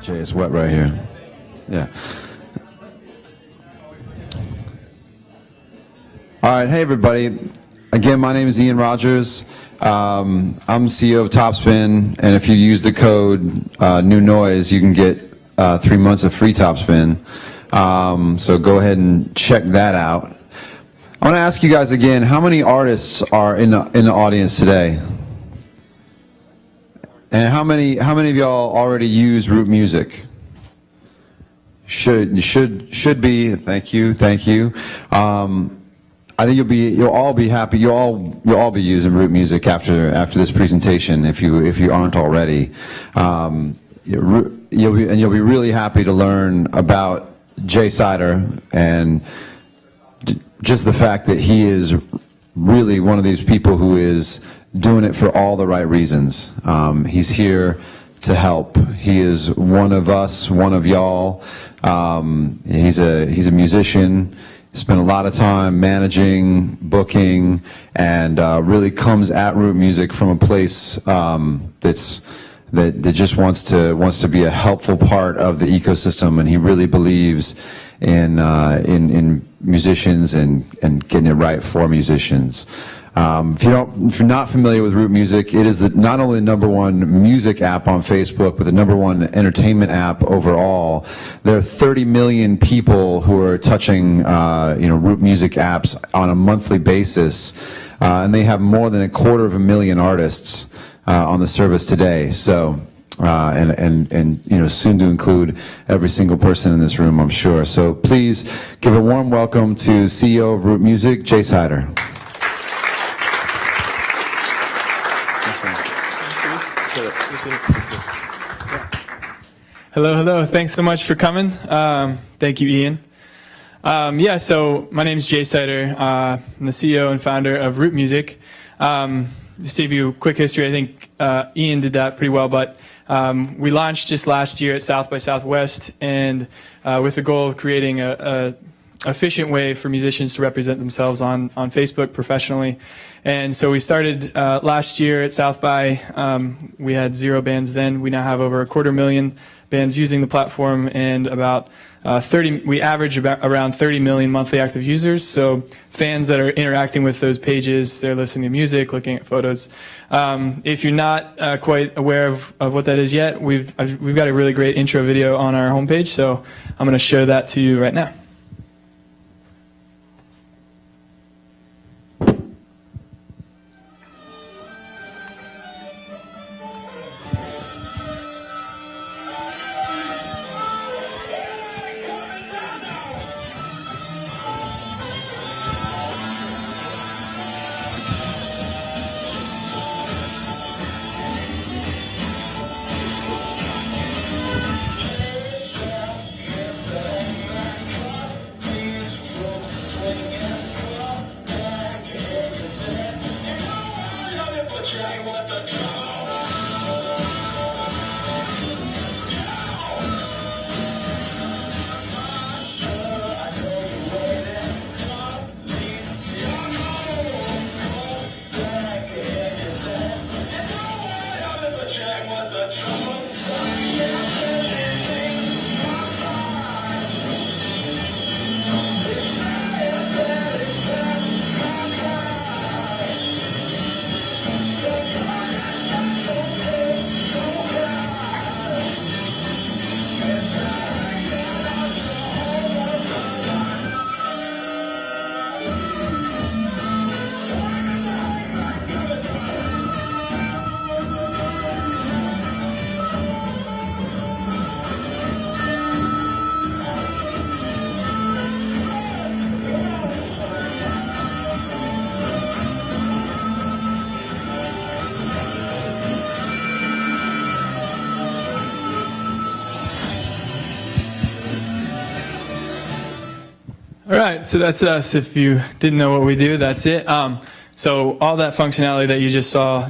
Jay, it's wet right here. Yeah. All right, hey everybody. Again, my name is Ian Rogers. I'm CEO of Topspin, and if you use the code New Noise, you can get 3 months of free Topspin. So go ahead and check that out. I want to ask you guys again, how many artists are in the audience today? And how many of y'all already use Root Music? Should be. Thank you. I think you'll all be happy. You'll all be using Root Music after this presentation if you aren't already. You'll be really happy to learn about Jay Sider and just the fact that he is really one of these people who is doing it for all the right reasons. He's here to help. He is one of us, one of y'all. He's a musician. Spent a lot of time managing, booking, and really comes at Root Music from a place that just wants to be a helpful part of the ecosystem, and he really believes in musicians and getting it right for musicians. If you're not familiar with Root Music, it is not only the #1 music app on Facebook, but the #1 entertainment app overall. There are 30 million people who are touching Root Music apps on a monthly basis, and they have more than 250,000 artists on the service today. So. And soon to include every single person in this room, I'm sure. So please give a warm welcome to CEO of Root Music, Jay Sider. Hello. Thanks so much for coming. Thank you, Ian. So my name is Jay Sider. I'm the CEO and founder of Root Music. Just to give you a quick history, I think Ian did that pretty well, but we launched just last year at South by Southwest, and with the goal of creating a efficient way for musicians to represent themselves on Facebook professionally. And so we started last year at South by. We had 0 bands then. We now have over 250,000 bands using the platform, and about we average around 30 million monthly active users. So fans that are interacting with those pages, they're listening to music, looking at photos. If you're not quite aware of what that is yet, we've got a really great intro video on our homepage, so I'm going to show that to you right now. All right, so that's us. If you didn't know what we do, that's it. So all that functionality that you just saw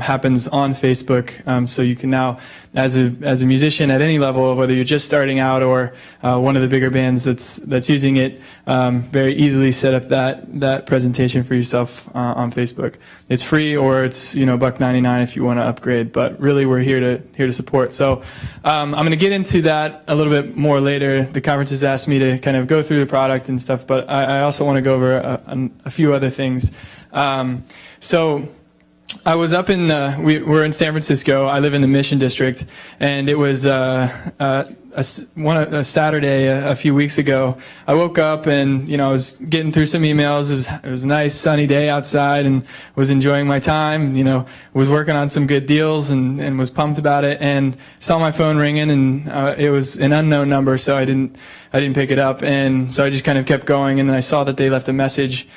happens on Facebook. So you can now, as a musician at any level, whether you're just starting out or one of the bigger bands that's using it, very easily set up that presentation for yourself on Facebook. It's free, or it's $1.99 if you want to upgrade. But really, we're here to support. So I'm going to get into that a little bit more later. The conference has asked me to kind of go through the product and stuff, but I also want to go over a few other things. So I was up in, we're in San Francisco. I live in the Mission District, and it was a Saturday a few weeks ago. I woke up and I was getting through some emails. It was a nice sunny day outside, and was enjoying my time. Was working on some good deals and was pumped about it. And saw my phone ringing, and it was an unknown number, so I didn't pick it up. And so I just kind of kept going, and then I saw that they left a message.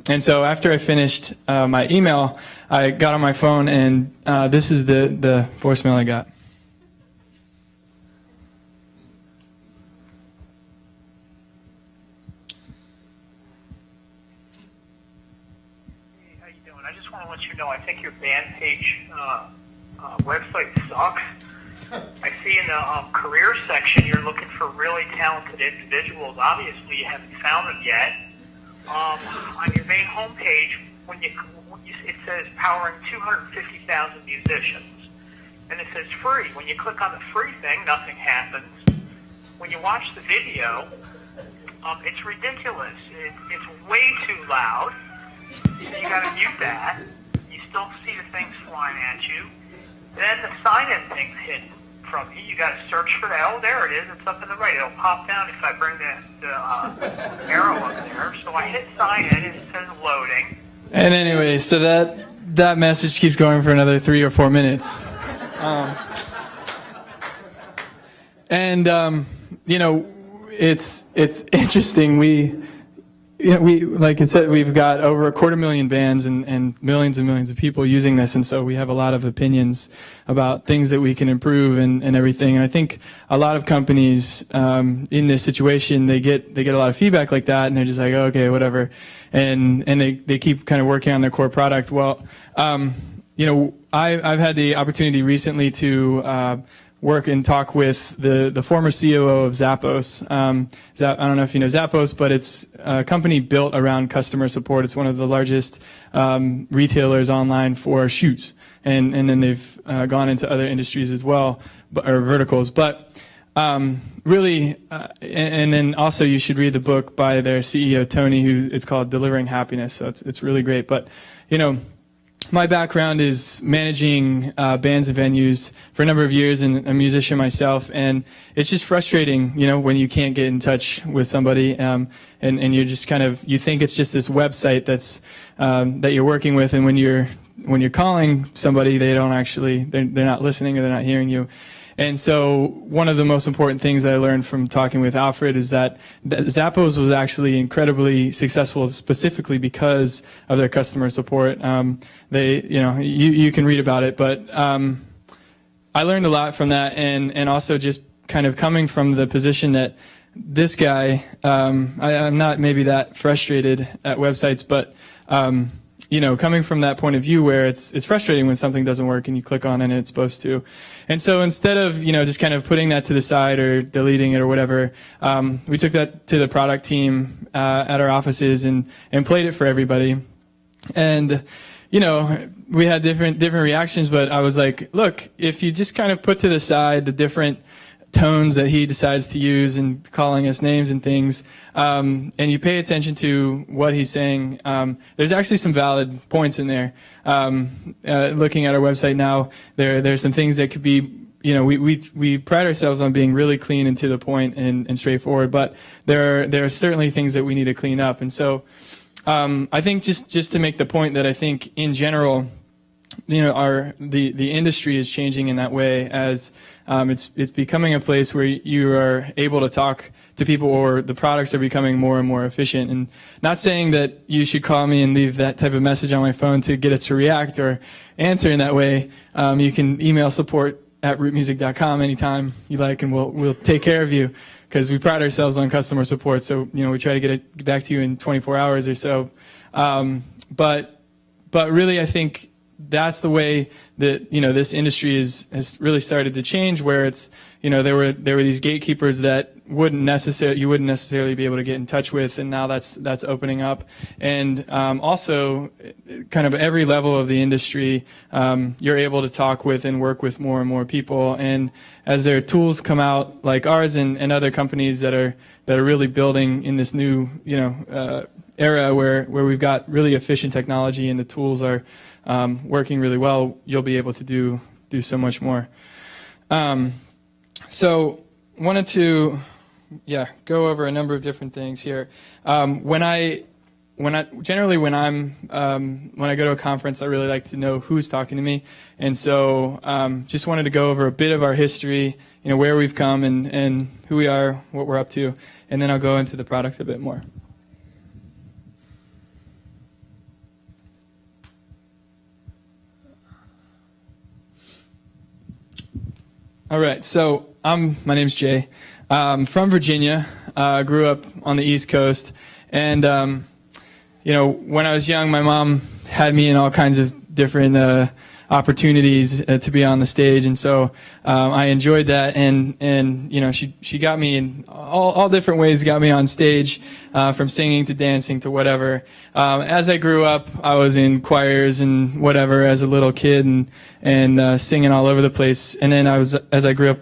And so after I finished my email, I got on my phone, and this is the voicemail I got. Hey, how you doing? I just want to let you know I think your band page website sucks. I see in the career section you're looking for really talented individuals. Obviously, you haven't found them yet. On your main homepage, it says powering 250,000 musicians, and it says free. When you click on the free thing, nothing happens. When you watch the video, it's ridiculous. It's way too loud. So you got to mute that. You still see the things flying at you. Then the sign-in thing's hidden from you. You got to search for that. Oh, there it is. It's up in the right. It'll pop down if I bring the arrow up there. So I hit sign in. It says loading. And anyway, so that message keeps going for another 3 or 4 minutes. It's interesting. We like I said, we've got over 250,000 bands and millions of people using this, and so we have a lot of opinions about things that we can improve and everything. And I think a lot of companies in this situation, they get a lot of feedback like that, and they're just like, oh, okay, whatever, and they keep kind of working on their core product. Well, I've had the opportunity recently to work and talk with the former COO of Zappos. I don't know if you know Zappos, but it's a company built around customer support. It's one of the largest retailers online for shoes, and then they've gone into other industries as well, or verticals. But really, and then also you should read the book by their CEO Tony, who it's called Delivering Happiness. So it's really great. But my background is managing bands and venues for a number of years, and a musician myself, and it's just frustrating, when you can't get in touch with somebody, and you're just you think it's just this website that's that you're working with, and when you're calling somebody, they're not listening, or they're not hearing you. And so one of the most important things I learned from talking with Alfred is that Zappos was actually incredibly successful specifically because of their customer support. You can read about it, but I learned a lot from that, and also just kind of coming from the position that this guy, I'm not maybe that frustrated at websites, but coming from that point of view where it's frustrating when something doesn't work and you click on it and it's supposed to. And so instead of, just kind of putting that to the side or deleting it or whatever, we took that to the product team at our offices and played it for everybody. And, we had different reactions, but I was like, look, if you just kind of put to the side the different tones that he decides to use and calling us names and things, and you pay attention to what he's saying, there's actually some valid points in there. Looking at our website now, there's some things that could be, we pride ourselves on being really clean and to the point and straightforward, but there are certainly things that we need to clean up. And so I think just to make the point that I think in general, the industry is changing in that way, as it's becoming a place where you are able to talk to people, or the products are becoming more and more efficient. And not saying that you should call me and leave that type of message on my phone to get us to react or answer in that way. You can email support@rootmusic.com anytime you like, and we'll take care of you, because we pride ourselves on customer support. So we try to get it back to you in 24 hours or so. but really, I think that's the way that this industry has really started to change. Where it's there were these gatekeepers that you wouldn't necessarily be able to get in touch with, and now that's opening up. And also, kind of every level of the industry, you're able to talk with and work with more and more people. And as their tools come out, like ours and other companies that are really building in this new era where we've got really efficient technology and the tools are working really well, you'll be able to do so much more. So wanted to go over a number of different things here. When I go to a conference, I really like to know who's talking to me, and so just wanted to go over a bit of our history, where we've come and who we are, what we're up to, and then I'll go into the product a bit more. All right, so my name's Jay. I'm from Virginia. Grew up on the East Coast, and when I was young, my mom had me in all kinds of different opportunities to be on the stage, and so I enjoyed that. And she got me in all different ways. Got me on stage, from singing to dancing to whatever. As I grew up, I was in choirs and whatever as a little kid, and singing all over the place. And then as I grew up,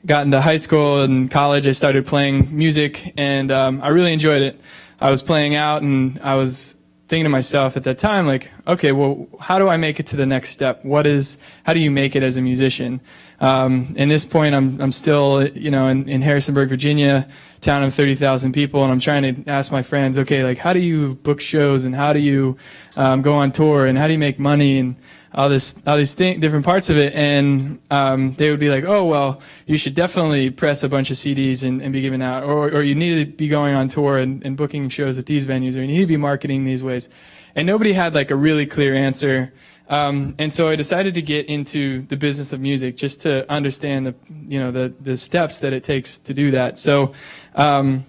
got into high school and college, I started playing music, and I really enjoyed it. I was playing out, and I was thinking to myself at that time, like, okay, well, how do I make it to the next step? How do you make it as a musician? In this point, I'm still, in Harrisonburg, Virginia, town of 30,000 people, and I'm trying to ask my friends, okay, like, how do you book shows, and how do you go on tour, and how do you make money, and all these different parts of it. And they would be like, oh, well, you should definitely press a bunch of CDs and be giving out, or you need to be going on tour and booking shows at these venues, or you need to be marketing these ways. And nobody had like a really clear answer. And so I decided to get into the business of music just to understand the steps that it takes to do that. So I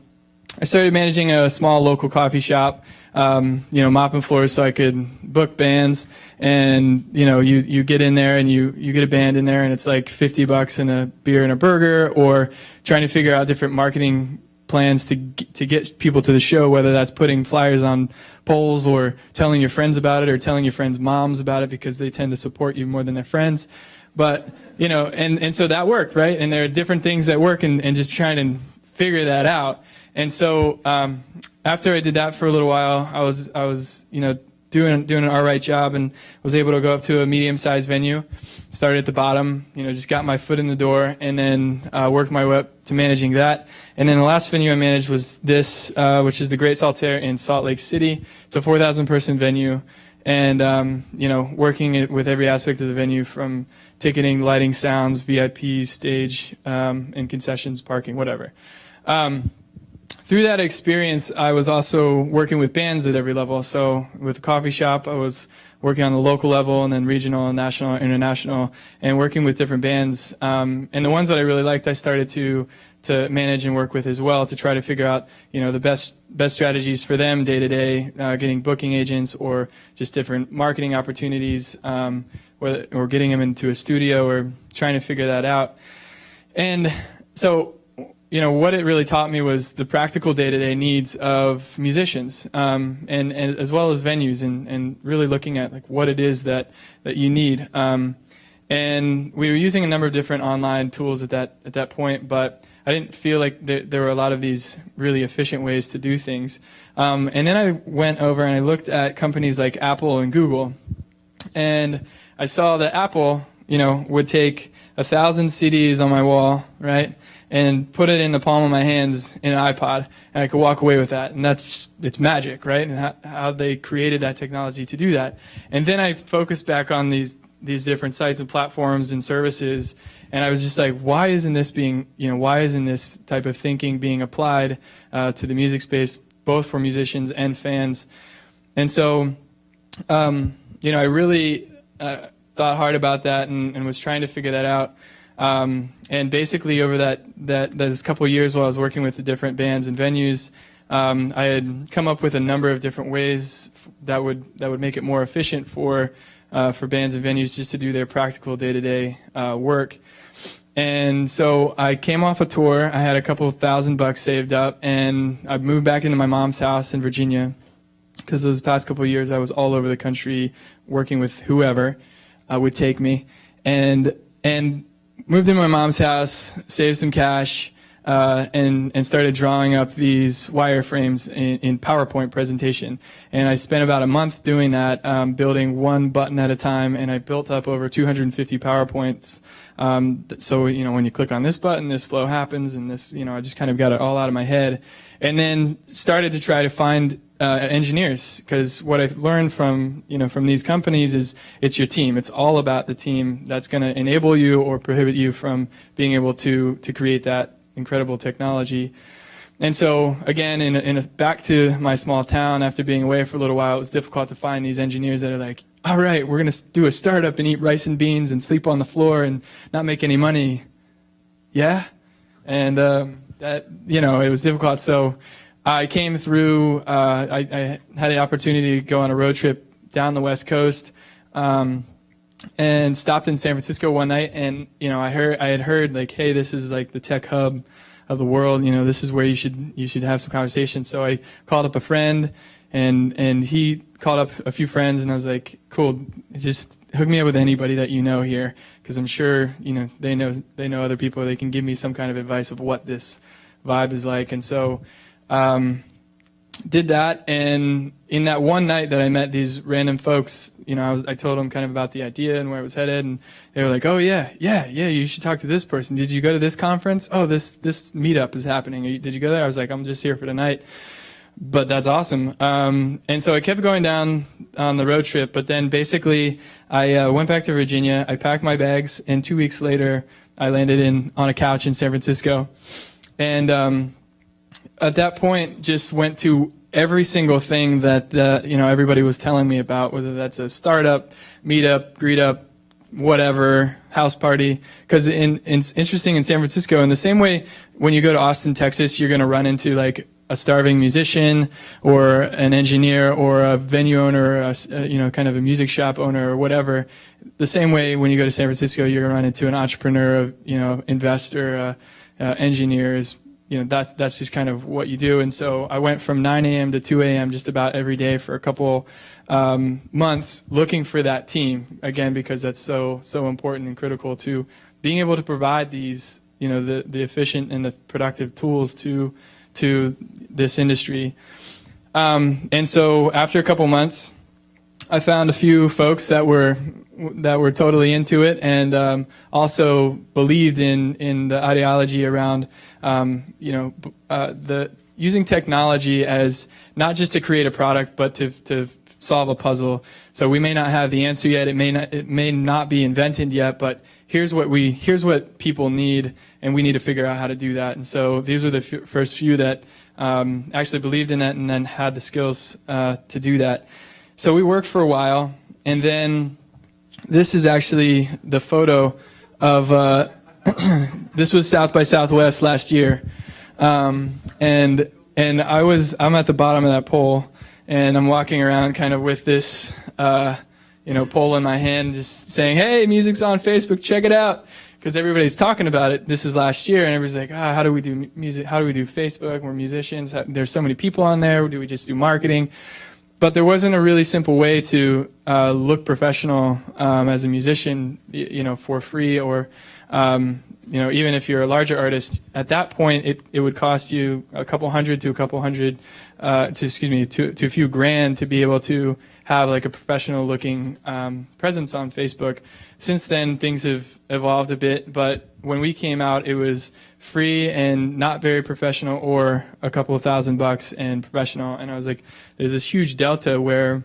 started managing a small local coffee shop, mopping floors so I could book bands. And you get in there and you get a band in there, and it's like $50 and a beer and a burger, or trying to figure out different marketing plans to get people to the show, whether that's putting flyers on poles or telling your friends about it, or telling your friends' moms about it because they tend to support you more than their friends. But and so that worked, right? And there are different things that work, and just trying to figure that out. And so after I did that for a little while, I was doing an all right job, and was able to go up to a medium-sized venue. Started at the bottom, just got my foot in the door, and then worked my way up to managing that. And then the last venue I managed was this, which is the Great Saltaire in Salt Lake City. It's a 4,000-person venue, and working with every aspect of the venue, from ticketing, lighting, sounds, VIP, stage, and concessions, parking, whatever. Through that experience, I was also working with bands at every level. So with the coffee shop, I was working on the local level, and then regional, national, international, and working with different bands. And the ones that I really liked, I started to manage and work with as well, to try to figure out, the best strategies for them day to day, getting booking agents, or just different marketing opportunities, or getting them into a studio, or trying to figure that out. And so, what it really taught me was the practical day-to-day needs of musicians, and as well as venues, and really looking at like what it is that you need. And we were using a number of different online tools at that point, but I didn't feel like there were a lot of these really efficient ways to do things. And then I went over and I looked at companies like Apple and Google, and I saw that Apple, would take 1,000 CDs on my wall, right, and put it in the palm of my hands in an iPod, and I could walk away with that. And it's magic, right? And how they created that technology to do that. And then I focused back on these different sites and platforms and services, and I was just like, why isn't this type of thinking being applied to the music space, both for musicians and fans? And so, I really thought hard about that, and was trying to figure that out. And basically over those couple of years while I was working with the different bands and venues, I had come up with a number of different ways that would make it more efficient for bands and venues just to do their practical day-to-day work. And so I came off a tour. I had a couple of $1,000 saved up, and I moved back into my mom's house in Virginia because those past couple of years I was all over the country working with whoever would take me, and moved into my mom's house, saved some cash, and started drawing up these wireframes in PowerPoint presentation. And I spent about a month doing that, building one button at a time, and I built up over 250 PowerPoints. So, when you click on this button, this flow happens, and this, I just kind of got it all out of my head. And then started to try to find engineers, because what I've learned from these companies is it's your team. It's all about the team that's going to enable you or prohibit you from being able to create that incredible technology. And so, again, back to my small town, after being away for a little while, it was difficult to find these engineers that are like, all right, we're going to do a startup and eat rice and beans and sleep on the floor and not make any money. Yeah? And that, it was difficult. So I came through, I had the opportunity to go on a road trip down the West Coast, and stopped in San Francisco one night, and I had heard like, hey, this is like the tech hub of the world. This is where you should have some conversation. So I called up a friend, and he called up a few friends, and I was like, cool, just hook me up with anybody that you know here, because I'm sure they know other people. They can give me some kind of advice of what this vibe is like. And so did that, and in that one night that I met these random folks, I told them kind of about the idea and where it was headed, and they were like, oh yeah, you should talk to this person. Did you go to this conference? Oh, this meetup is happening. Did you go there? I was like, I'm just here for tonight. But that's awesome. And so I kept going down on the road trip, but then basically I went back to Virginia, I packed my bags, and 2 weeks later I landed on a couch in San Francisco. And at that point, just went to every single thing that everybody was telling me about, whether that's a startup, meetup, greet up, whatever, house party. Because it's interesting in San Francisco, in the same way when you go to Austin, Texas, you're going to run into like a starving musician or an engineer or a venue owner, kind of a music shop owner or whatever. The same way when you go to San Francisco, you're going to run into an entrepreneur, investor, engineers. That's just kind of what you do. And so I went from 9 a.m. to 2 a.m. just about every day for a couple months looking for that team, again, because that's so important and critical to being able to provide these, the efficient and the productive tools to this industry. And so after a couple months, I found a few folks that were totally into it, and also believed in the ideology around the using technology as not just to create a product, but to solve a puzzle. So we may not have the answer yet. It may not be invented yet, but here's what people need, and we need to figure out how to do that. And so these were the first few that actually believed in that and then had the skills to do that. So we worked for a while, and then this is actually the photo of this was South by Southwest last year, and I'm at the bottom of that pole, and I'm walking around kind of with this pole in my hand, just saying, hey, music's on Facebook, check it out, because everybody's talking about it. This is last year, and everybody's like, how do we do music? How do we do Facebook? We're musicians. There's so many people on there. Do we just do marketing? But there wasn't a really simple way to look professional as a musician, for free, or even if you're a larger artist. At that point, it would cost you a couple hundred to a few grand to be able to have like a professional looking presence on Facebook. Since then, things have evolved a bit, but when we came out, it was free and not very professional, or a couple of $1,000 and professional. And I was like, there's this huge delta where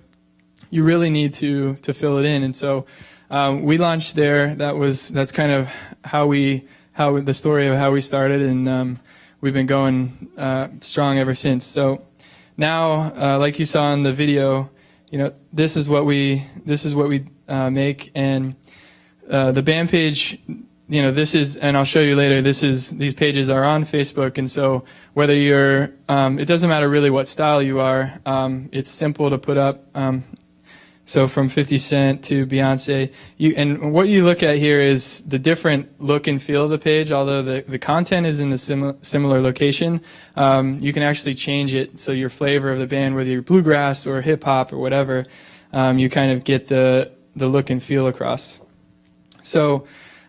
you really need to fill it in. And so we launched there. That's kind of the story of how we started, and we've been going strong ever since. So now, like you saw in the video, this is what we make, and the band page this is, and I'll show you later, these pages are on Facebook, and so whether you're, it doesn't matter really what style you are, it's simple to put up. So from 50 Cent to Beyonce, and what you look at here is the different look and feel of the page. Although the content is in the similar location, you can actually change it so your flavor of the band, whether you're bluegrass or hip hop or whatever, you kind of get the look and feel across. So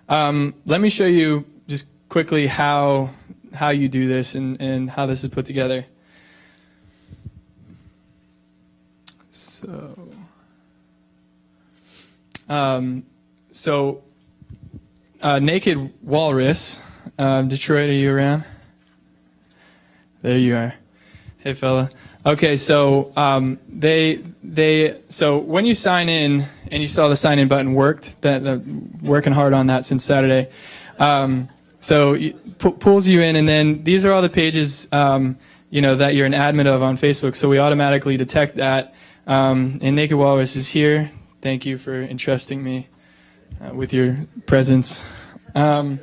let me show you just quickly how you do this and how this is put together. So, Naked Walrus, Detroit, are you around? There you are. Hey, fella. Okay, so so when you sign in, and you saw the sign in button worked, working hard on that since Saturday. So it pulls you in, and then these are all the pages that you're an admin of on Facebook. So we automatically detect that. And Naked Walrus is here. Thank you for entrusting me with your presence. And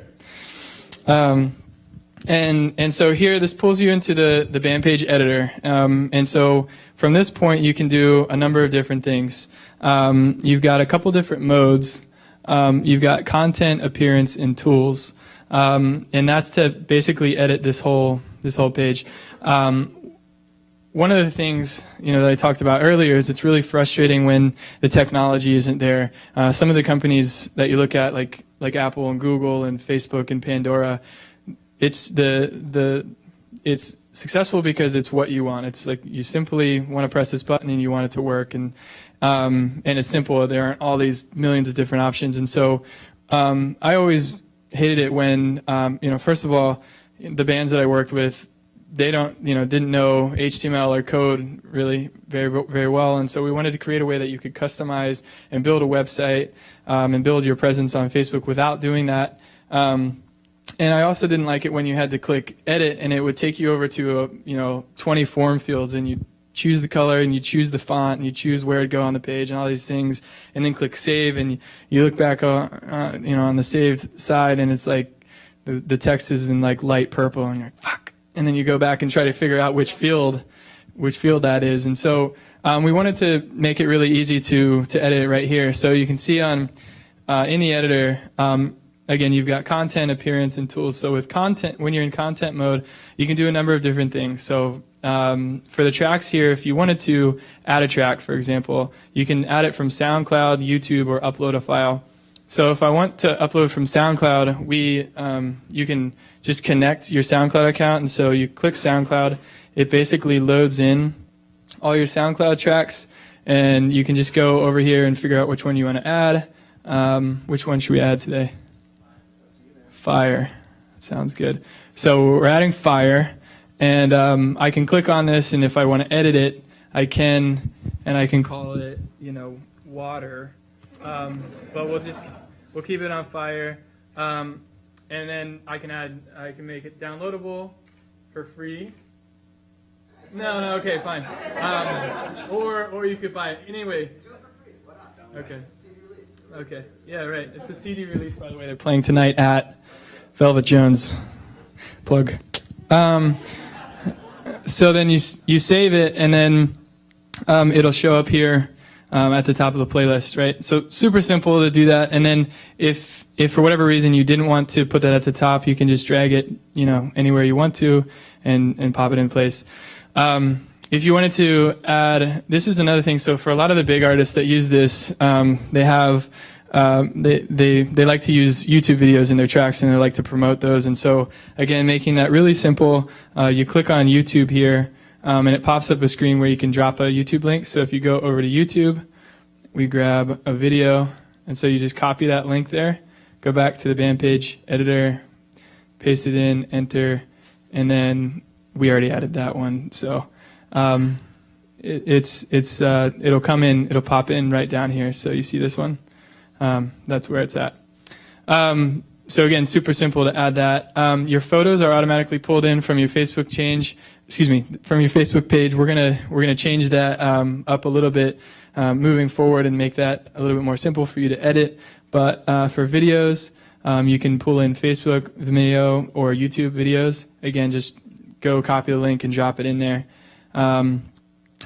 so here, this pulls you into the band page editor. And so from this point, you can do a number of different things. You've got a couple different modes. You've got content, appearance, and tools. And that's to basically edit this whole page. One of the things that I talked about earlier is it's really frustrating when the technology isn't there. Some of the companies that you look at, like Apple and Google and Facebook and Pandora, it's it's successful because it's what you want. It's like you simply want to press this button and you want it to work, and it's simple. There aren't all these millions of different options, and so I always hated it when first of all, the bands that I worked with, they didn't know HTML or code really very well, and so we wanted to create a way that you could customize and build a website and build your presence on Facebook without doing that. And I also didn't like it when you had to click edit and it would take you over to 20 form fields, and you choose the color and you choose the font and you choose where to go on the page and all these things, and then click save, and you look back on the saved side, and it's like the text is in like light purple, and you're like, fuck. And then you go back and try to figure out which field that is. And so we wanted to make it really easy to edit it right here. So you can see in the editor, again, you've got content, appearance, and tools. So with content, when you're in content mode, you can do a number of different things. So for the tracks here, if you wanted to add a track, for example, you can add it from SoundCloud, YouTube, or upload a file. So if I want to upload from SoundCloud, you can just connect your SoundCloud account, and so you click SoundCloud. It basically loads in all your SoundCloud tracks, and you can just go over here and figure out which one you want to add. Which one should we add today? Fire. That sounds good. So we're adding Fire, and I can click on this, and if I want to edit it, I can, and I can call it, Water. But we'll keep it on Fire, and then I can make it downloadable for free. No, okay, fine. Or you could buy it anyway. Okay, yeah, right. It's a CD release, by the way. They're playing tonight at Velvet Jones. Plug. So then you save it, and then it'll show up here. At the top of the playlist, right? So super simple to do that. And then if for whatever reason you didn't want to put that at the top, you can just drag it, anywhere you want to, and pop it in place. If you wanted to add, this is another thing. So for a lot of the big artists that use this, they have they like to use YouTube videos in their tracks, and they like to promote those. And so again, making that really simple, you click on YouTube here. And it pops up a screen where you can drop a YouTube link. So if you go over to YouTube, we grab a video, and so you just copy that link there, go back to the band page editor, paste it in, enter, and then we already added that one. So it'll come in, it'll pop in right down here. So you see this one? That's where it's at. So again, super simple to add that. Your photos are automatically pulled in from your Facebook from your Facebook page. We're gonna change that up a little bit moving forward and make that a little bit more simple for you to edit. But for videos, You can pull in Facebook Vimeo or YouTube videos. Again, just go copy the link and drop it in there. And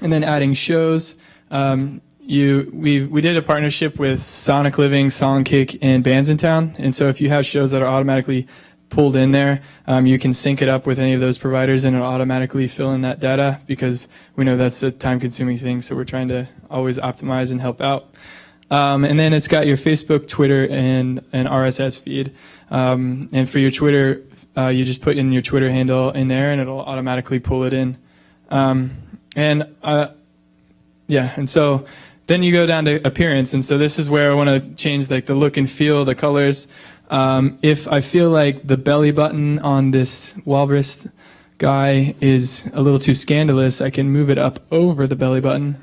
then adding shows. We did a partnership with Sonic Living, Songkick, and Bands in Town. And so if you have shows that are automatically pulled in there, you can sync it up with any of those providers and it'll automatically fill in that data, because we know that's a time-consuming thing, so we're trying to always optimize and help out. And then it's got your Facebook, Twitter, and an RSS feed. And for your Twitter, you just put in your Twitter handle in there and it'll automatically pull it in. And so then you go down to appearance, and so this is where I want to change like the look and feel, the colors. If I feel like the belly button on this walrus guy is a little too scandalous, I can move it up over the belly button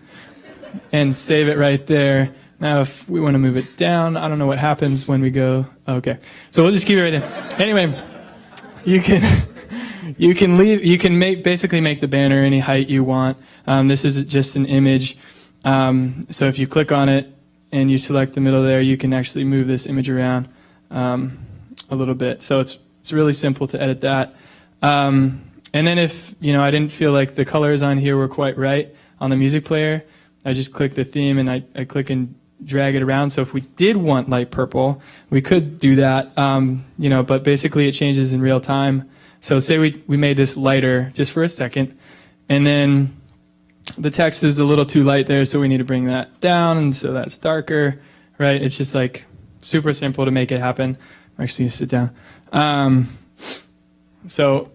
and save it right there. Now, if we want to move it down, I don't know what happens when we go. Okay, so we'll just keep it right there. Anyway, you can basically make the banner any height you want. This is just an image. So if you click on it and you select the middle there, you can actually move this image around a little bit. So it's really simple to edit that. And then if I didn't feel like the colors on here were quite right on the music player, I just click the theme and I click and drag it around. So if we did want light purple, we could do that. But basically it changes in real time. So say we made this lighter just for a second, and then the text is a little too light there, so we need to bring that down, and so that's darker, right? It's just like super simple to make it happen. Actually, sit down. So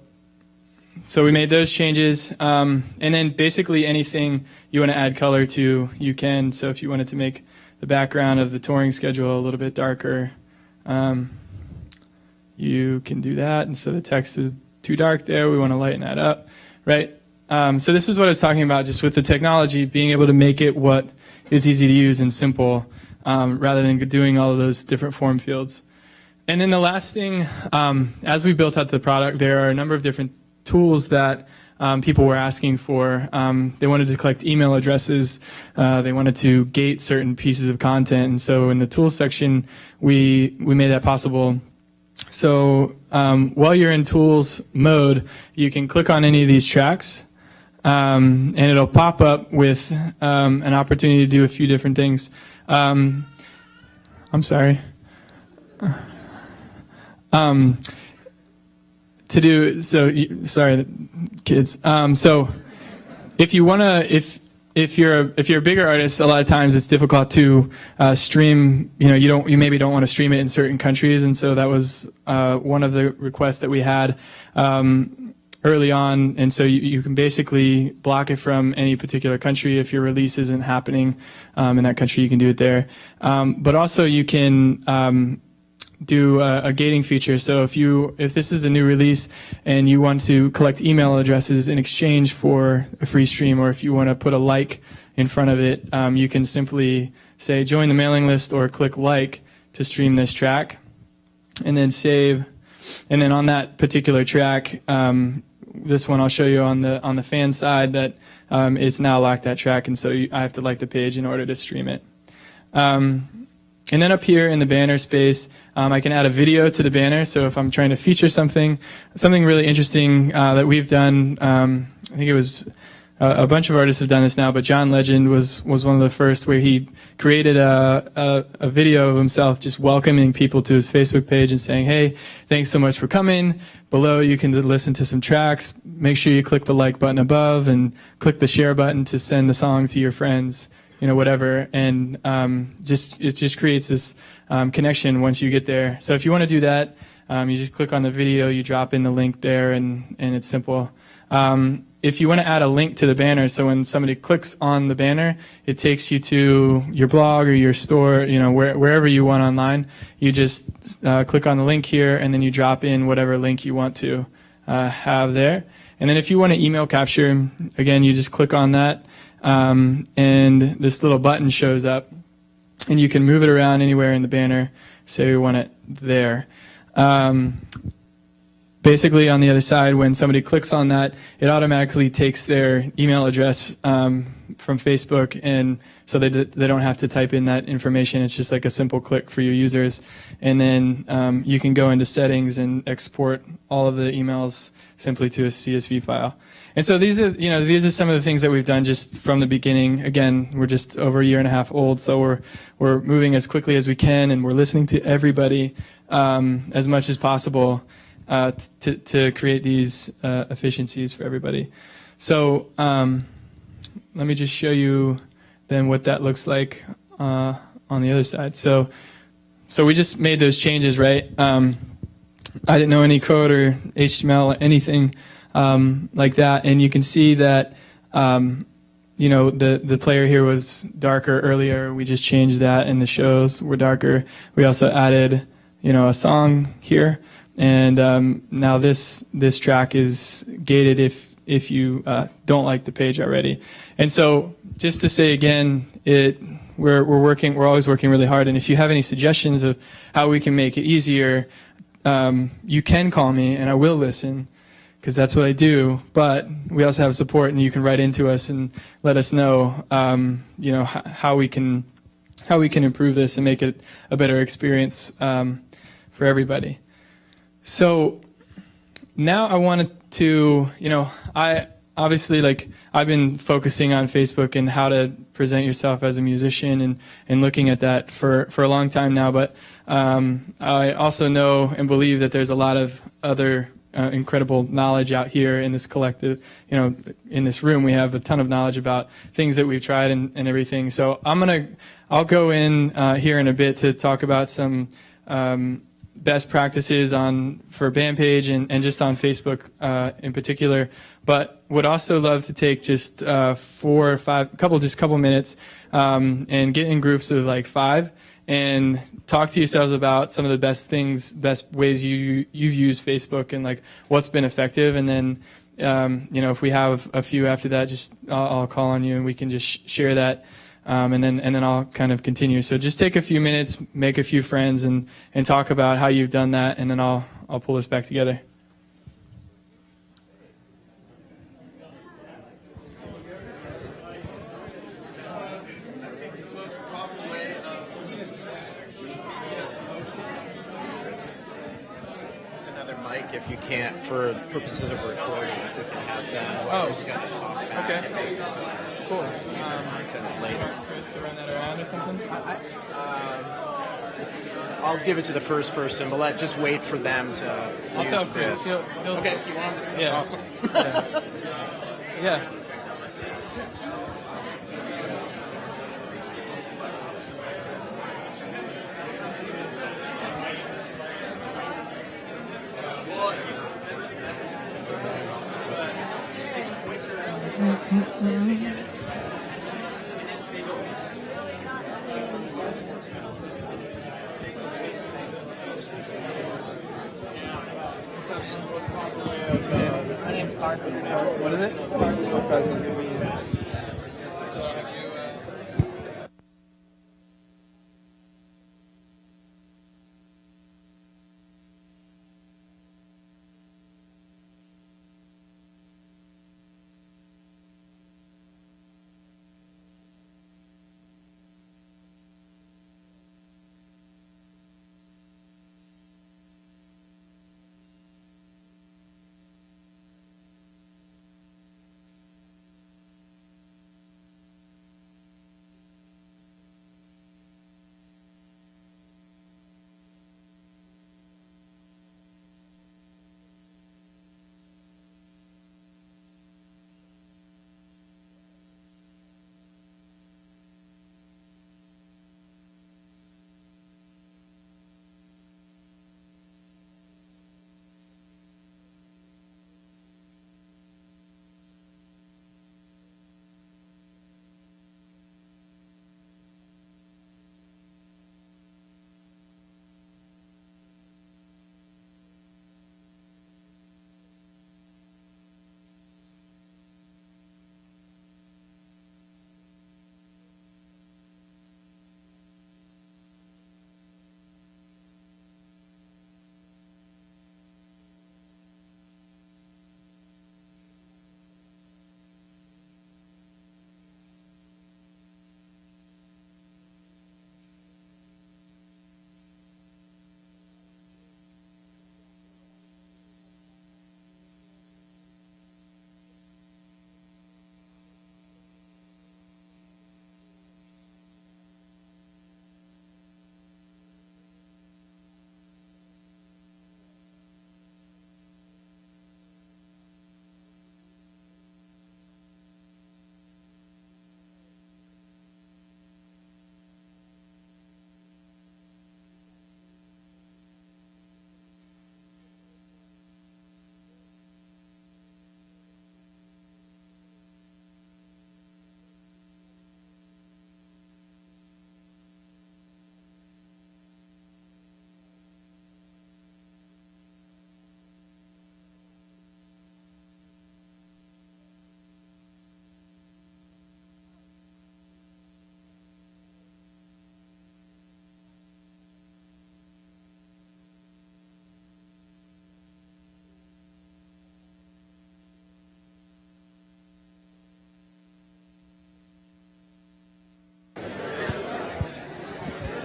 we made those changes, and then basically anything you want to add color to, you can. So if you wanted to make the background of the touring schedule a little bit darker, you can do that. And so the text is too dark there. We want to lighten that up, right? So this is what I was talking about, just with the technology, being able to make it what is easy to use and simple, rather than doing all of those different form fields. And then the last thing, as we built out the product, there are a number of different tools that people were asking for. They wanted to collect email addresses. They wanted to gate certain pieces of content. And so in the tools section, we made that possible. So while you're in tools mode, you can click on any of these tracks, and it'll pop up with an opportunity to do a few different things. I'm sorry. Sorry, kids. So if you wanna, if you're a bigger artist, a lot of times it's difficult to stream. You maybe don't want to stream it in certain countries, and so that was one of the requests that we had early on. And so you can basically block it from any particular country. If your release isn't happening in that country, you can do it there. But also you can do a gating feature. So if this is a new release and you want to collect email addresses in exchange for a free stream, or if you want to put a like in front of it, you can simply say join the mailing list or click like to stream this track, and then save. And then on that particular track, this one I'll show you on the fan side that it's now locked that track, and so I have to like the page in order to stream it. And then up here in the banner space, I can add a video to the banner. So if I'm trying to feature something really interesting that we've done, I think it was a bunch of artists have done this now, but John Legend was one of the first, where he created a video of himself just welcoming people to his Facebook page and saying, hey, thanks so much for coming. Below you can listen to some tracks. Make sure you click the like button above and click the share button to send the song to your friends. Whatever, and it just creates this connection once you get there. So if you want to do that, you just click on the video, you drop in the link there, and it's simple. If you want to add a link to the banner, so when somebody clicks on the banner, it takes you to your blog or your store, wherever you want online. You just click on the link here, and then you drop in whatever link you want to have there. And then if you want to email capture, again, you just click on that. And this little button shows up, and you can move it around anywhere in the banner. Say we want it there. Basically, on the other side, when somebody clicks on that, it automatically takes their email address from Facebook and so they don't have to type in that information. It's just like a simple click for your users. And then you can go into settings and export all of the emails simply to a CSV file. And so these are some of the things that we've done just from the beginning. Again, we're just over a year and a half old, so we're moving as quickly as we can, and we're listening to everybody as much as possible to create these efficiencies for everybody. So let me just show you then what that looks like on the other side. So we just made those changes, right? I didn't know any code or HTML or anything like that, and you can see that the player here was darker earlier. We just changed that, and the shows were darker. We also added a song here, and now this track is gated if you don't like the page already. And so just to say again, we're always working really hard, and if you have any suggestions of how we can make it easier, you can call me and I will listen, because that's what I do. But we also have support, and you can write into us and let us know how we can improve this and make it a better experience for everybody. So now I wanted to, I've been focusing on Facebook and how to present yourself as a musician and looking at that for a long time now, but I also know and believe that there's a lot of other incredible knowledge out here in this collective, in this room. We have a ton of knowledge about things that we've tried and everything. So I'll go in here in a bit to talk about some best practices for Bandpage and just on Facebook in particular, but would also love to take just 4 or 5, couple minutes and get in groups of like 5 and talk to yourselves about some of the best ways you've used Facebook and like what's been effective. And then if we have a few after that, just I'll call on you and we can just share that. And then I'll kind of continue. So just take a few minutes, make a few friends, and talk about how you've done that, and then I'll pull this back together. There's another mic if you can't, for purposes of recording, if we can have them while we're just going to talk back. Okay. Cool. Later. Chris, to run that around or something? I'll give it to the first person, but just wait for them to I'll use tell Chris. this. He'll Okay, if you want. That's Yeah. awesome. Yeah. My name's Carson. What is it? Carson.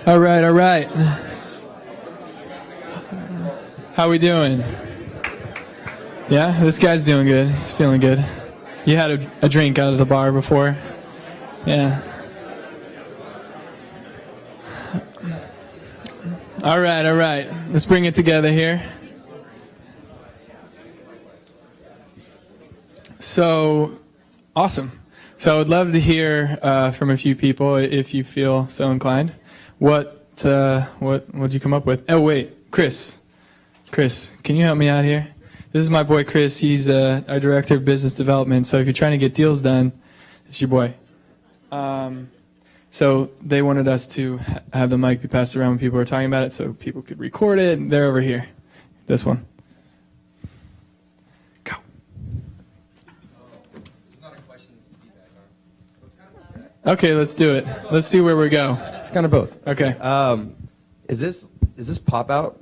All right, all right. How we doing? Yeah, this guy's doing good. He's feeling good. You had a drink out of the bar before? Yeah. All right, all right. Let's bring it together here. So, awesome. So I would love to hear from a few people, if you feel so inclined. What'd you come up with? Oh wait, Chris, can you help me out here? This is my boy Chris. He's our director of business development. So if you're trying to get deals done, it's your boy. So they wanted us to have the mic be passed around when people were talking about it, so people could record it. They're over here. This one. Go. Okay, let's do it. Let's see where we go. It's kind of both. Okay. Is this pop out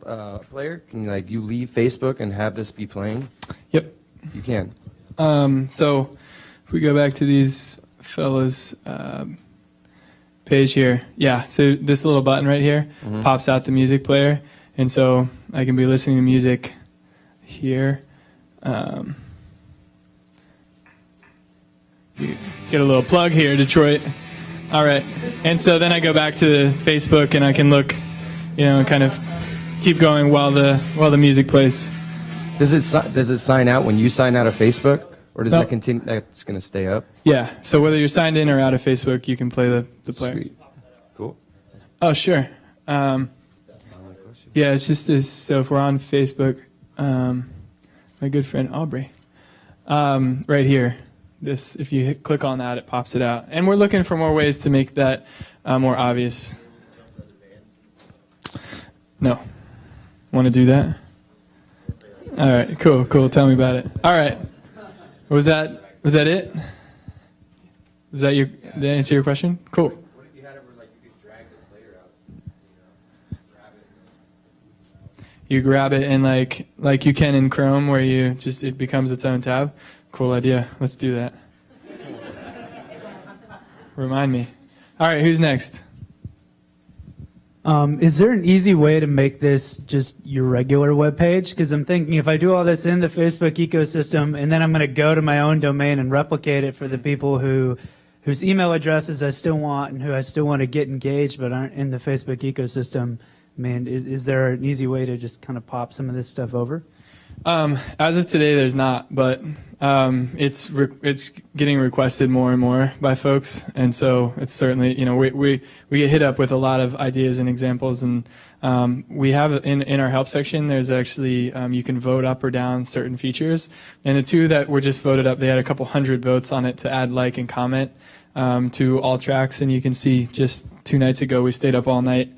player? Can you leave Facebook and have this be playing? Yep. You can. So if we go back to these fellas page here, yeah. So this little button right here pops out the music player, and so I can be listening to music here. Get a little plug here, Detroit. All right, and so then I go back to Facebook and I can look, and kind of keep going while the music plays. Does it sign out when you sign out of Facebook, or does that continue? That's going to stay up. Yeah. So whether you're signed in or out of Facebook, you can play the player. Sweet. Cool. Oh sure. Yeah, it's just this. So if we're on Facebook, my good friend Aubrey, right here. This, if you click on that, it pops it out. And we're looking for more ways to make that more obvious. No. Want to do that? All right, cool. Tell me about it. All right. Was that it? Was that did that answer your question? Cool. What if you had it where you could drag the player out? You grab it and like you can in Chrome, where it becomes its own tab. Cool idea. Let's do that. Remind me. All right, who's next? Is there an easy way to make this just your regular web page? Because I'm thinking if I do all this in the Facebook ecosystem and then I'm going to go to my own domain and replicate it for the people whose email addresses I still want and who I still want to get engaged but aren't in the Facebook ecosystem, I mean, is there an easy way to just kind of pop some of this stuff over? As of today, there's not, but it's getting requested more and more by folks, and so it's certainly, we get hit up with a lot of ideas and examples, and we have in our help section, there's actually you can vote up or down certain features, and the two that were just voted up, they had a couple hundred votes on it to add like and comment to all tracks, and you can see just 2 nights ago we stayed up all night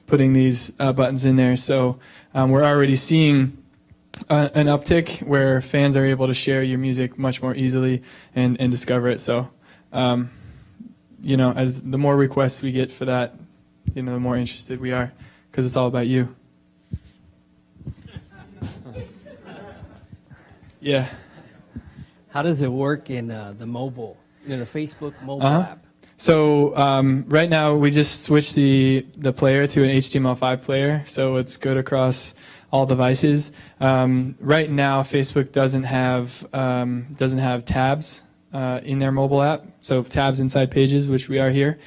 putting these buttons in there, so we're already seeing an uptick where fans are able to share your music much more easily and discover it. So, as the more requests we get for that, the more interested we are, because it's all about you. Yeah. How does it work in the mobile, the Facebook mobile app? So right now we just switched the player to an HTML5 player, so it's good across all devices. Right now, Facebook doesn't have tabs in their mobile app, so tabs inside pages, which we are here.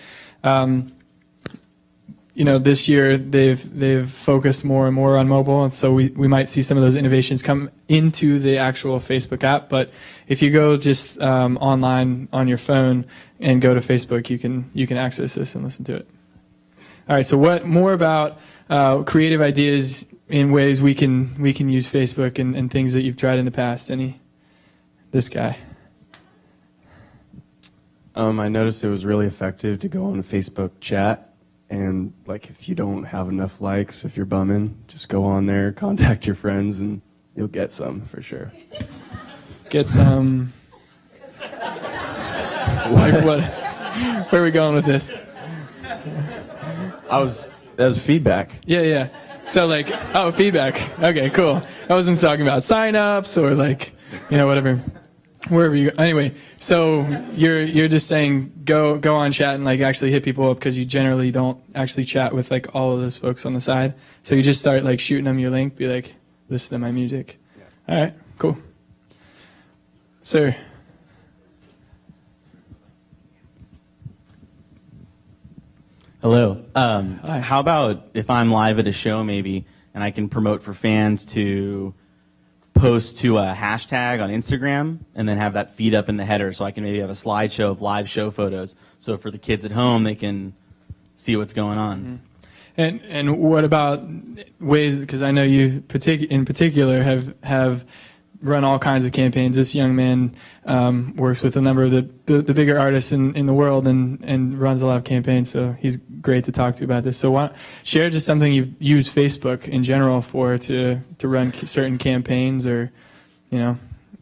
This year they've focused more and more on mobile, and so we might see some of those innovations come into the actual Facebook app. But if you go just online on your phone and go to Facebook, you can access this and listen to it. All right. So what more about creative ideas in ways we can use Facebook and things that you've tried in the past? This guy. I noticed it was really effective to go on the Facebook chat, and if you don't have enough likes, if you're bumming, just go on there, contact your friends, and you'll get some for sure. Get some. What? Where are we going with this? That was feedback. Yeah. So feedback. Okay, cool. I wasn't talking about sign-ups or whatever. wherever you go. Anyway, so you're just saying go on chat and like actually hit people up because you generally don't actually chat with like all of those folks on the side. So you just start like shooting them your link, be like, listen to my music. Yeah. All right, cool. Sir. Hello. How about if I'm live at a show maybe and I can promote for fans to post to a hashtag on Instagram and then have that feed up in the header so I can maybe have a slideshow of live show photos. So for the kids at home, they can see what's going on. Mm-hmm. And what about ways, because I know you in particular have run all kinds of campaigns. This young man works with a number of the bigger artists in the world and runs a lot of campaigns, so he's great to talk to about this. So share just something you've used Facebook in general for to run certain campaigns or, you know.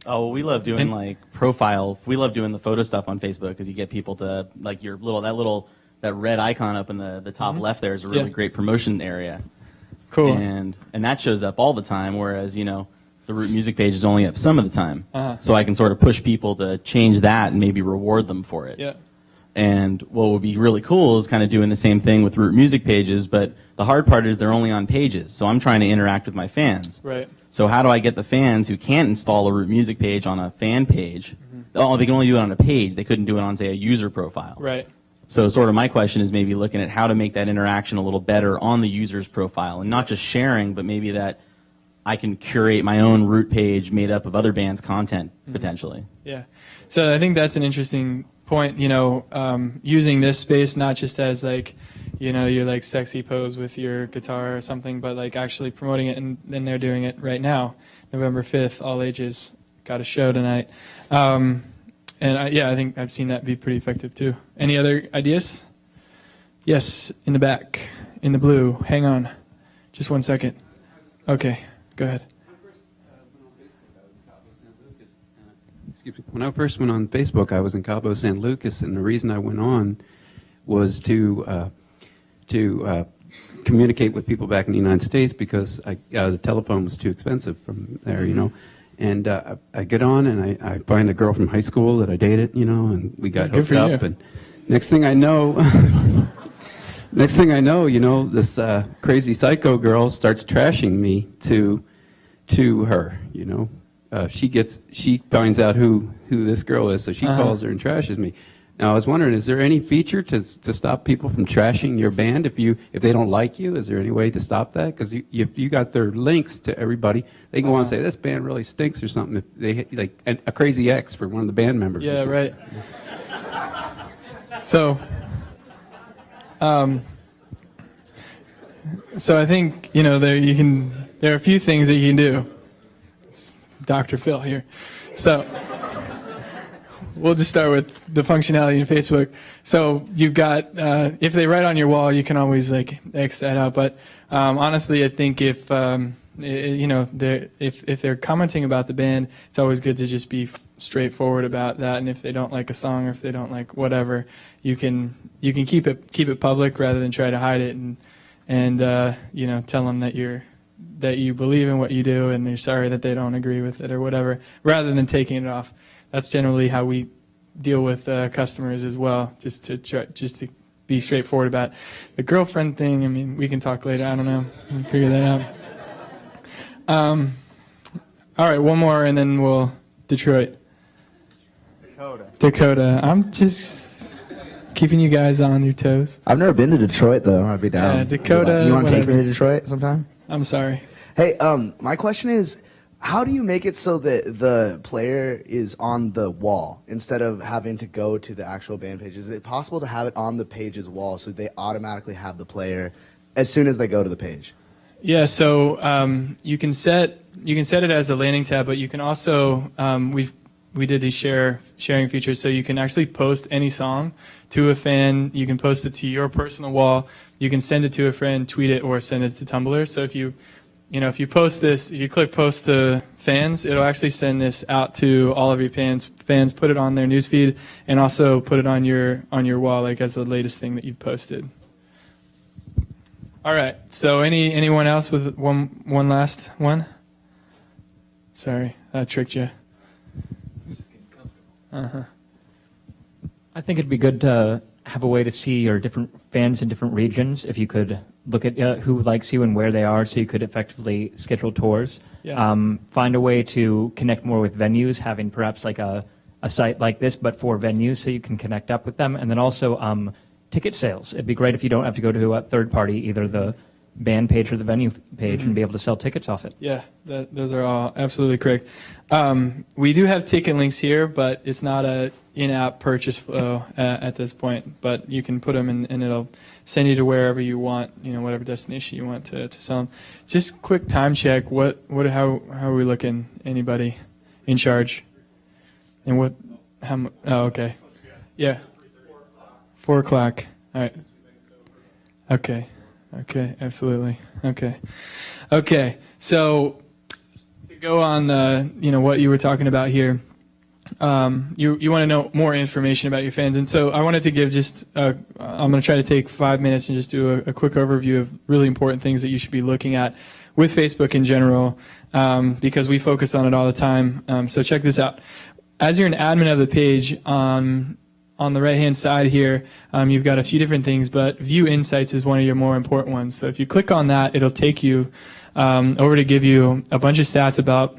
Oh, well, we love doing we love doing the photo stuff on Facebook because you get people to, like that red icon up in the top left there is a really great promotion area. Cool. And that shows up all the time, whereas, you know, the Root Music page is only up some of the time. So I can sort of push people to change that and maybe reward them for it. Yeah. And what would be really cool is kind of doing the same thing with Root Music pages, but the hard part is they're only on pages. So I'm trying to interact with my fans. Right. So how do I get the fans who can't install a Root Music page on a fan page? Oh, they can only do it on a page. They couldn't do it on, say, a user profile. Right. So sort of my question is maybe looking at how to make that interaction a little better on the user's profile and not just sharing, but maybe that I can curate my own Root page made up of other bands' content potentially. Yeah. So I think that's an interesting point, you know, using this space not just as like, you know, your like sexy pose with your guitar or something, but like actually promoting it, and they're doing it right now. November 5th, all ages, got a show tonight. And I think I've seen that be pretty effective too. Any other ideas? Yes, in the back, in the blue. Hang on, just 1 second. Okay, go ahead. When I first went on Facebook, I was in Cabo San Lucas, and the reason I went on was to communicate with people back in the United States because the telephone was too expensive from there, you know. And I get on, and I find a girl from high school that I dated, you know, and we got hooked up. And next thing I know, you know, this crazy psycho girl starts trashing me to her, you know. She finds out who this girl is, so she calls her and trashes me. Now I was wondering, is there any feature to stop people from trashing your band if they don't like you? Is there any way to stop that? Because if you got their links to everybody, they can go on and say this band really stinks or something. If they hit, like a crazy X for one of the band members. Yeah, right. So I think, you know, there are a few things that you can do. It's Dr. Phil here. So we'll just start with the functionality in Facebook. So you've got, if they write on your wall, you can always like X that out. But honestly, I think if you know, if they're commenting about the band, it's always good to just be straightforward about that. And if they don't like a song or if they don't like whatever, you can keep it public rather than try to hide it and you know, tell them that you believe in what you do and you're sorry that they don't agree with it or whatever, rather than taking it off. That's generally how we deal with customers as well, just to be straightforward about it. The girlfriend thing, I mean, we can talk later. I don't know. We'll figure that out. All right, one more, and then we'll Detroit. Dakota. I'm just keeping you guys on your toes. I've never been to Detroit, though. I'd be down. Yeah, Dakota. You want to take me to Detroit sometime? I'm sorry. Hey, my question is, how do you make it so that the player is on the wall instead of having to go to the actual band page? Is it possible to have it on the page's wall so they automatically have the player as soon as they go to the page? Yeah, so you can set it as a landing tab, but you can also we did these sharing features, so you can actually post any song to a fan. You can post it to your personal wall. You can send it to a friend, tweet it, or send it to Tumblr. So if you post this, if you click post to fans, it'll actually send this out to all of your fans, put it on their newsfeed, and also put it on your wall, like as the latest thing that you've posted. All right. So anyone else with one last one? Sorry, I tricked you. I think it'd be good to have a way to see your different fans in different regions. If you could look at who likes you and where they are, so you could effectively schedule tours. Yeah. Find a way to connect more with venues, having perhaps like a site like this, but for venues, so you can connect up with them. And then also ticket sales. It'd be great if you don't have to go to a third party, either the band page or the venue page, and be able to sell tickets off it. Yeah, those are all absolutely correct. We do have ticket links here, but it's not a in-app purchase flow at this point. But you can put them in, and it'll send you to wherever you want, whatever destination you want to sell them. Just quick time check. How are we looking? Anybody in charge? And what? Oh, okay. Yeah. 4 o'clock. All right. Okay. Okay, absolutely. Okay. So to go on what you were talking about here, you want to know more information about your fans, and so I wanted to give I'm going to try to take 5 minutes and just do a quick overview of really important things that you should be looking at with Facebook in general, because we focus on it all the time. So check this out. As you're an admin of the page, on the right-hand side here, you've got a few different things, but View Insights is one of your more important ones. So if you click on that, it'll take you over to give you a bunch of stats about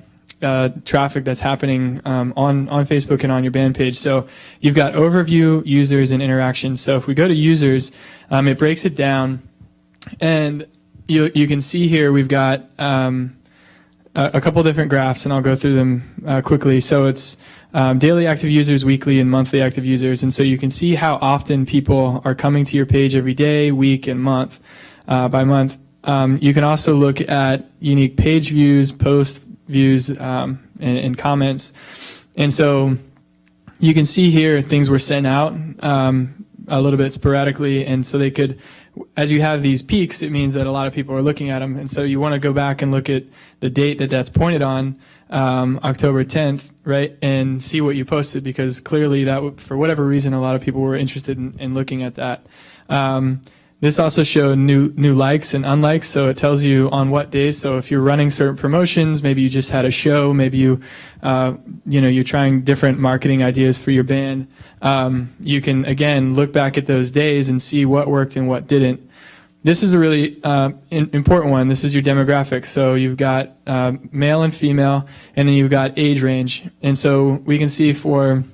traffic that's happening on Facebook and on your band page. So you've got overview, users, and interactions. So if we go to users, it breaks it down, and you can see here we've got a couple different graphs, and I'll go through them quickly. So it's daily active users, weekly, and monthly active users. And so you can see how often people are coming to your page every day, week, and month by month. You can also look at unique page views, post views, and comments. And so you can see here things were sent out a little bit sporadically. And so they could, as you have these peaks, it means that a lot of people are looking at them. And so you want to go back and look at the date that's pointed on, October 10th, right, and see what you posted, because clearly that, for whatever reason, a lot of people were interested in looking at that. This also showed new likes and unlikes, so it tells you on what days. So if you're running certain promotions, maybe you just had a show, maybe you're trying different marketing ideas for your band. You can again look back at those days and see what worked and what didn't. This is a really important one. This is your demographics. So you've got male and female, and then you've got age range. And so we can see for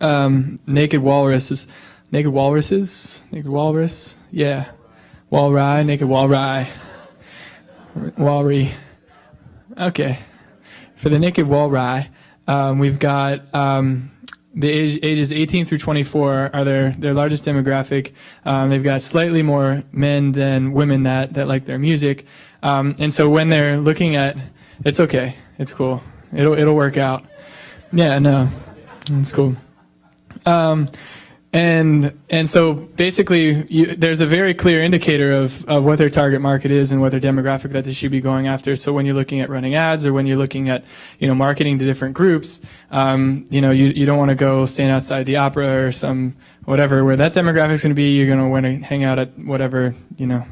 naked walrus, yeah, walry, naked walry, walry. Okay, for the naked walry, we've got the ages 18 through 24 are their largest demographic. They've got slightly more men than women that like their music, and so when they're looking at, it's okay, it's cool, it'll work out. Yeah, no, it's cool. And so basically, there's a very clear indicator of what their target market is and what their demographic that they should be going after. So when you're looking at running ads, or when you're looking at marketing to different groups, you don't want to go stand outside the opera or some whatever where that demographic's going to be. You're going to want to hang out at whatever.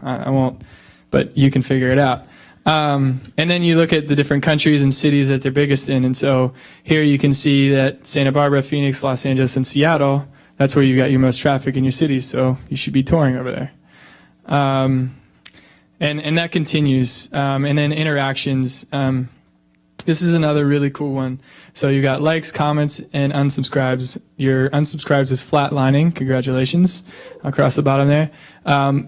I won't, but you can figure it out. And then you look at the different countries and cities that they're biggest in. And so here you can see that Santa Barbara, Phoenix, Los Angeles, and Seattle, that's where you got your most traffic in your cities, so you should be touring over there. And that continues. And then interactions. This is another really cool one. So you got likes, comments, and unsubscribes. Your unsubscribes is flatlining. Congratulations. Across the bottom there.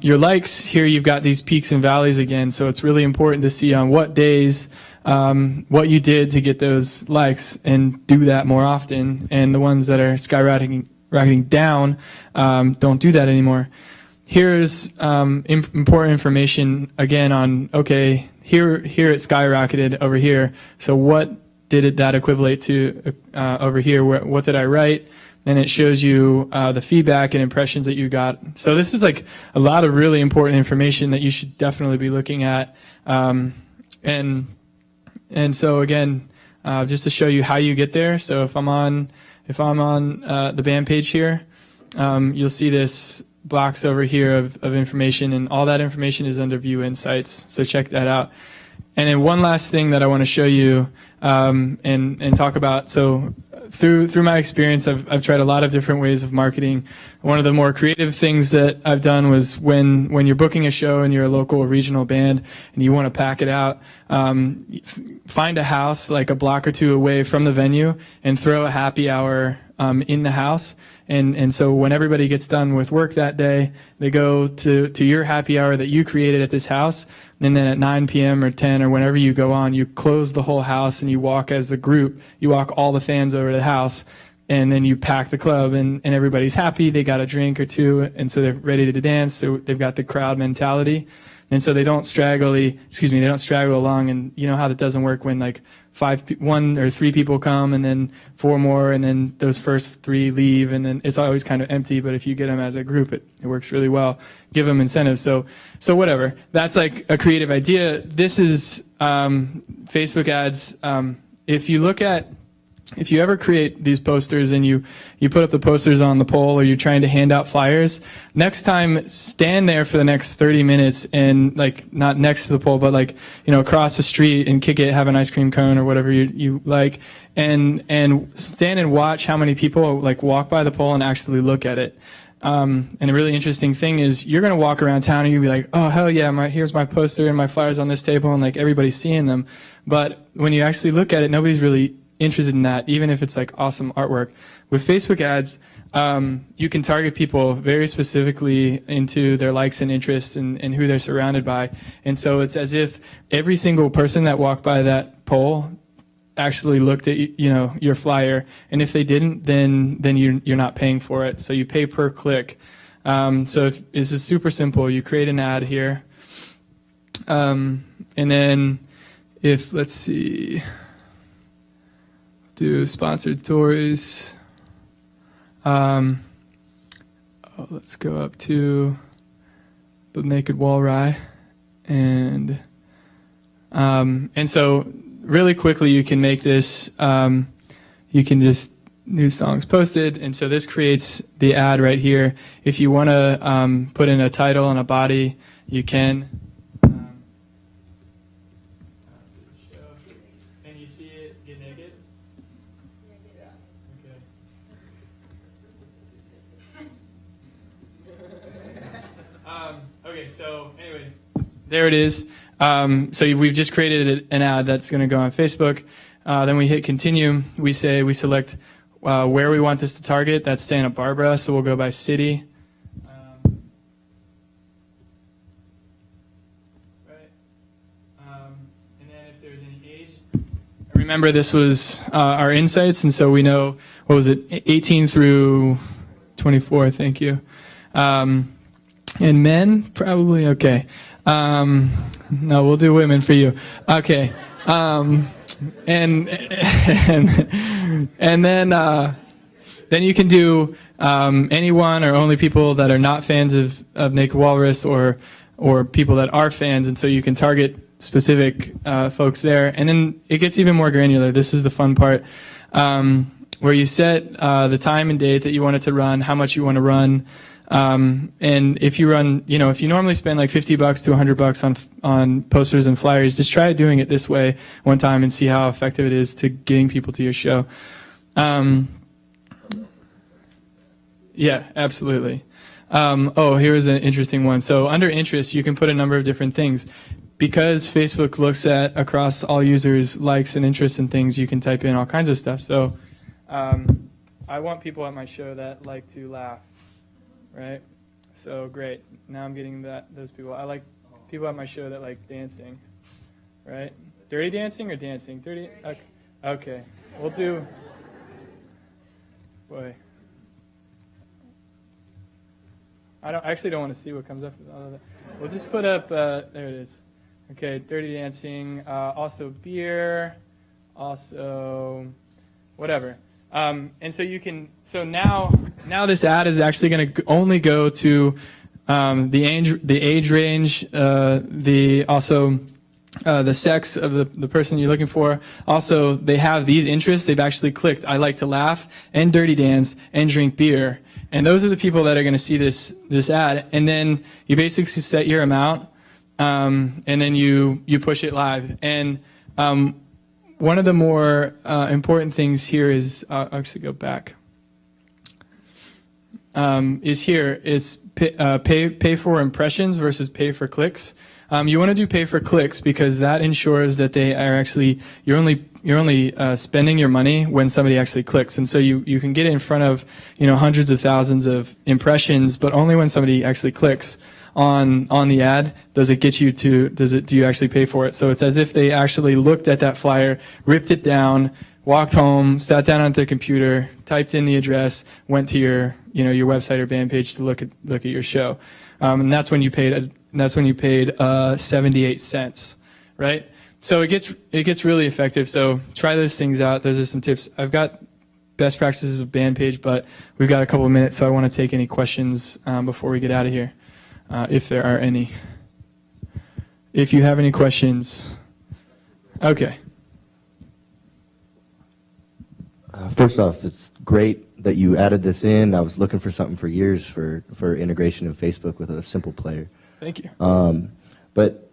Your likes, here you've got these peaks and valleys again, so it's really important to see on what days what you did to get those likes, and do that more often. And the ones that are skyrocketing down, don't do that anymore. Here's important information again on, okay, here it skyrocketed over here, so what did that equivalent to over here? What did I write? And it shows you the feedback and impressions that you got. So this is like a lot of really important information that you should definitely be looking at. And so again, just to show you how you get there. So if I'm on the band page here, you'll see this box over here of information, and all that information is under View Insights, so check that out. And then one last thing that I want to show you and talk about. So through my experience, I've tried a lot of different ways of marketing. One of the more creative things that I've done was when you're booking a show and you're a local or regional band and you want to pack it out, find a house like a block or two away from the venue and throw a happy hour in the house. And so when everybody gets done with work that day, they go to your happy hour that you created at this house. And then at 9 p.m. or 10 or whenever you go on, you close the whole house and you walk as the group. You walk all the fans over to the house, and then you pack the club, and everybody's happy. They got a drink or two, and so they're ready to dance. So they've got the crowd mentality. And so they don't straggle along. And you know how that doesn't work when like 1 or 3 people come and then 4 more, and then those first 3 leave, and then it's always kind of empty. But if you get them as a group, it works really well. Give them incentives. So whatever. That's like a creative idea. This is Facebook ads. If you ever create these posters and you put up the posters on the pole, or you're trying to hand out flyers, next time stand there for the next 30 minutes and like not next to the pole, but like, across the street and kick it, have an ice cream cone or whatever you like, and stand and watch how many people like walk by the pole and actually look at it. And a really interesting thing is you're going to walk around town and you'll be like, oh, hell yeah, here's my poster and my flyers on this table, and like everybody's seeing them. But when you actually look at it, nobody's really interested in that, even if it's like awesome artwork. With Facebook ads, you can target people very specifically into their likes and interests and who they're surrounded by. And so it's as if every single person that walked by that pole actually looked at your flyer, and if they didn't, then you're not paying for it. So you pay per click. So this is super simple. You create an ad here, and then let's see. Do sponsored stories. Let's go up to the Naked Wall Rye, and so really quickly you can make this. You can just new songs posted, and so this creates the ad right here. If you want to put in a title and a body, you can. And you see it get naked. Okay, so anyway, there it is. So we've just created an ad that's going to go on Facebook. Then we hit continue. We select where we want this to target. That's Santa Barbara, so we'll go by city. Right. And then if there's any age, remember this was our insights, and so we know, 18 through 24, thank you. And men, probably, okay. No, we'll do women for you. Okay. And then you can do anyone or only people that are not fans of Naked Walrus or people that are fans, and so you can target specific folks there. And then it gets even more granular. This is the fun part, where you set the time and date that you want it to run, how much you want to run. And if you run, if you normally spend like $50 to $100 on posters and flyers, just try doing it this way one time and see how effective it is to getting people to your show. Yeah, absolutely. Here's an interesting one. So under interests, you can put a number of different things. Because Facebook looks at across all users' likes and interests and things, you can type in all kinds of stuff. So I want people at my show that like to laugh. Right? So great. Now I'm getting those people. I like people at my show that like dancing. Right? Dirty dancing or dancing? Dirty? Okay. We'll do... Boy. I actually don't want to see what comes up with all of that. We'll just put up... there it is. Okay, dirty dancing. Also beer. Also... whatever. And so you can, now this ad is actually going to only go to the age range, the sex of the person you're looking for. Also, they have these interests. They've actually clicked, I like to laugh and dirty dance and drink beer. And those are the people that are going to see this ad. And then you basically set your amount, and then you push it live. And one of the more important things here is, I'll actually go back, is pay for impressions versus pay for clicks. You want to do pay for clicks because that ensures that they are actually, you're only spending your money when somebody actually clicks. And so you can get in front of, hundreds of thousands of impressions, but only when somebody actually clicks on the ad do you actually pay for it. So it's as if they actually looked at that flyer, ripped it down, walked home, sat down on their computer, typed in the address, went to your website or band page to look at your show. And that's when you paid 78 cents, right? So it gets really effective. So try those things out. Those are some tips. I've got best practices of band page, but we've got a couple of minutes, so I want to take any questions before we get out of here, if there are any. If you have any questions, okay. First off, it's great that you added this in. I was looking for something for years for integration of Facebook with a simple player. Thank you. But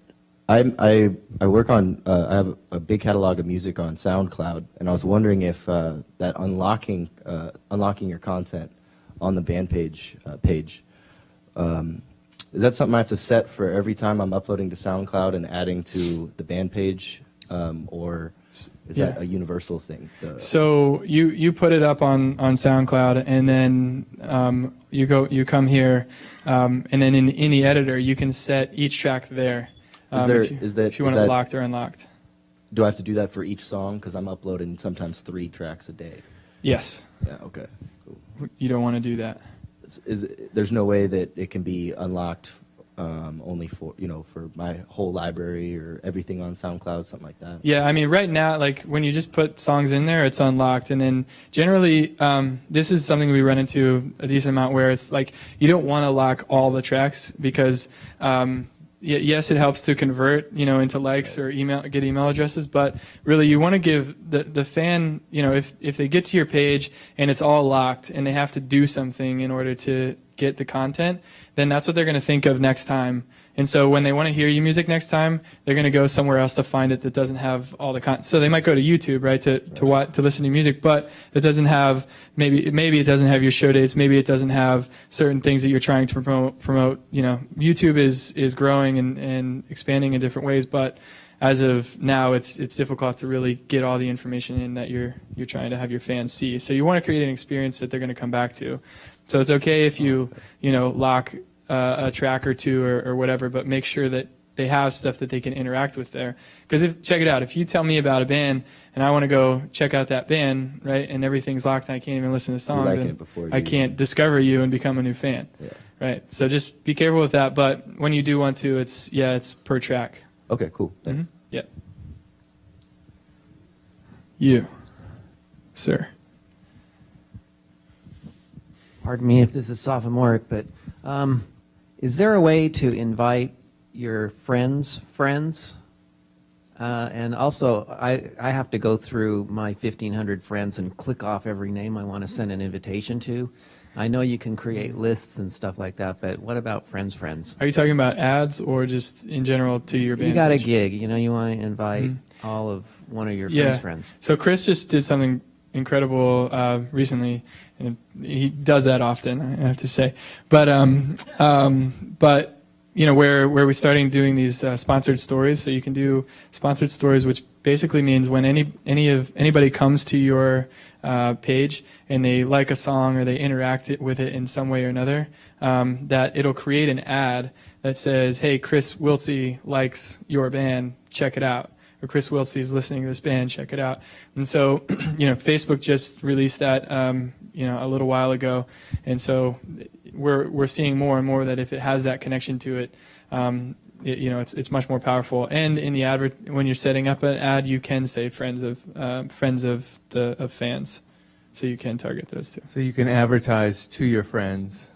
I work on, I have a big catalog of music on SoundCloud, and I was wondering if that unlocking your content on the band page, is that something I have to set for every time I'm uploading to SoundCloud and adding to the band page, or is that a universal thing? So you put it up on SoundCloud, and then you come here, and then in the editor you can set each track there. If you want it locked or unlocked. Do I have to do that for each song? Because I'm uploading sometimes 3 tracks a day. Yes. Yeah. Okay. Cool. You don't want to do that. There's no way that it can be unlocked only for for my whole library or everything on SoundCloud, something like that. Yeah, I mean, right now, like when you just put songs in there, it's unlocked, and then generally, this is something we run into a decent amount where it's like you don't want to lock all the tracks because. Yes, it helps to convert, into likes or get email addresses, but really you want to give the fan, if they get to your page and it's all locked and they have to do something in order to get the content, then that's what they're going to think of next time. And so when they want to hear your music next time, they're going to go somewhere else to find it that doesn't have all the content. So they might go to YouTube, right, to listen to music, but it doesn't have maybe it doesn't have your show dates, maybe it doesn't have certain things that you're trying to promote. YouTube is growing and expanding in different ways, but as of now, it's difficult to really get all the information in that you're trying to have your fans see. So you want to create an experience that they're going to come back to. So it's okay if you lock a track or two or whatever, but make sure that they have stuff that they can interact with there. Because check it out, if you tell me about a band and I want to go check out that band, right, and everything's locked and I can't even listen to the song, then I can't discover you and become a new fan, right? So just be careful with that. But when you do want to, it's per track. Okay, cool. Thanks. Mm-hmm. Yep. You, sir. Pardon me if this is sophomoric, but is there a way to invite your friends? And also, I have to go through my 1,500 friends and click off every name I want to send an invitation to. I know you can create lists and stuff like that, but what about friends? Are you talking about ads or just in general to your band? You got a gig, you want to invite all of one of your friends. So Chris just did something incredible recently, and he does that often, I have to say. But where we're starting doing these sponsored stories, so you can do sponsored stories, which basically means when anybody comes to your page and they like a song or they interact with it in some way or another, that it'll create an ad that says, "Hey, Chris Wiltsey likes your band, check it out." Or Chris Wiltsey is listening to this band, check it out. And so, Facebook just released that, a little while ago, and so we're seeing more and more that if it has that connection to it, it's much more powerful. And in the ad, when you're setting up an ad, you can say friends of fans, so you can target those too. So you can advertise to your friends.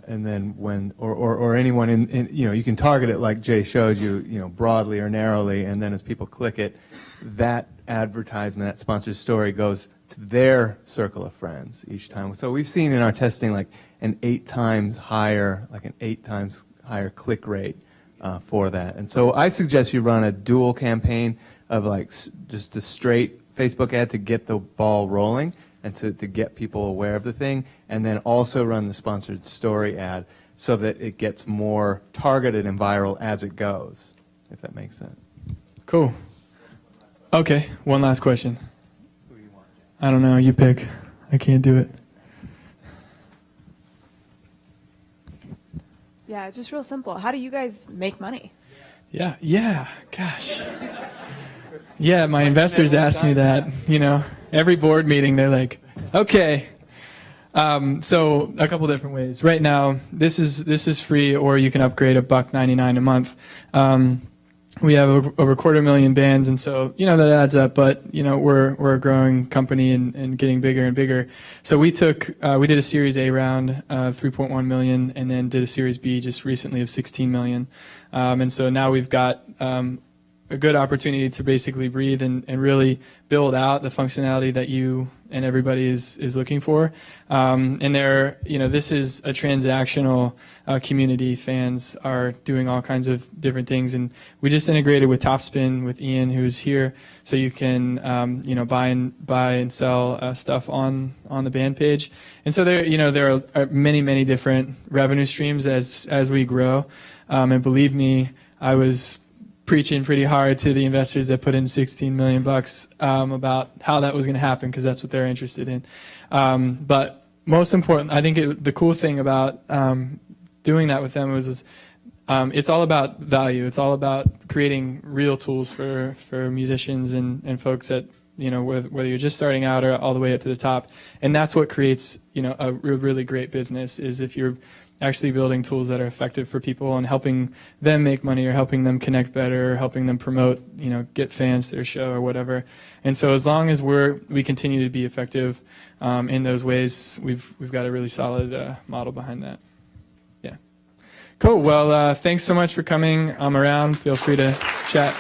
And then or anyone in you can target it like Jay showed you, broadly or narrowly, and then as people click it, that advertisement, that sponsored story goes to their circle of friends each time. So we've seen in our testing like an 8 times higher click rate for that. And so I suggest you run a dual campaign of like just a straight Facebook ad to get the ball rolling and to get people aware of the thing, and then also run the sponsored story ad so that it gets more targeted and viral as it goes, if that makes sense. Cool. Okay, one last question. I don't know, you pick. I can't do it. Yeah, just real simple. How do you guys make money? Yeah, gosh. Yeah, my investors ask me that, every board meeting, they're like, okay. So a couple different ways. Right now, this is free, or you can upgrade $1.99 a month. We have over 250,000 bands, and so that adds up. But we're a growing company and getting bigger and bigger. So we did a Series A round of 3.1 million, and then did a Series B just recently of 16 million. And so now we've got a good opportunity to basically breathe and really build out the functionality that you and everybody is looking for. And this is a transactional community. Fans are doing all kinds of different things, and we just integrated with Topspin with Ian, who's here, so you can buy and sell stuff on the band page. And so there are many different revenue streams as we grow. And believe me, I was preaching pretty hard to the investors that put in $16 million about how that was going to happen, because that's what they're interested in. But most important, I think the cool thing about doing that with them was it's all about value. It's all about creating real tools for musicians and folks that, whether you're just starting out or all the way up to the top. And that's what creates, a really great business, is if you're actually building tools that are effective for people and helping them make money, or helping them connect better, or helping them promote, get fans to their show or whatever. And so as long as we continue to be effective in those ways, we've got a really solid model behind that. Yeah. Cool. Well, thanks so much for coming. I'm around. Feel free to chat.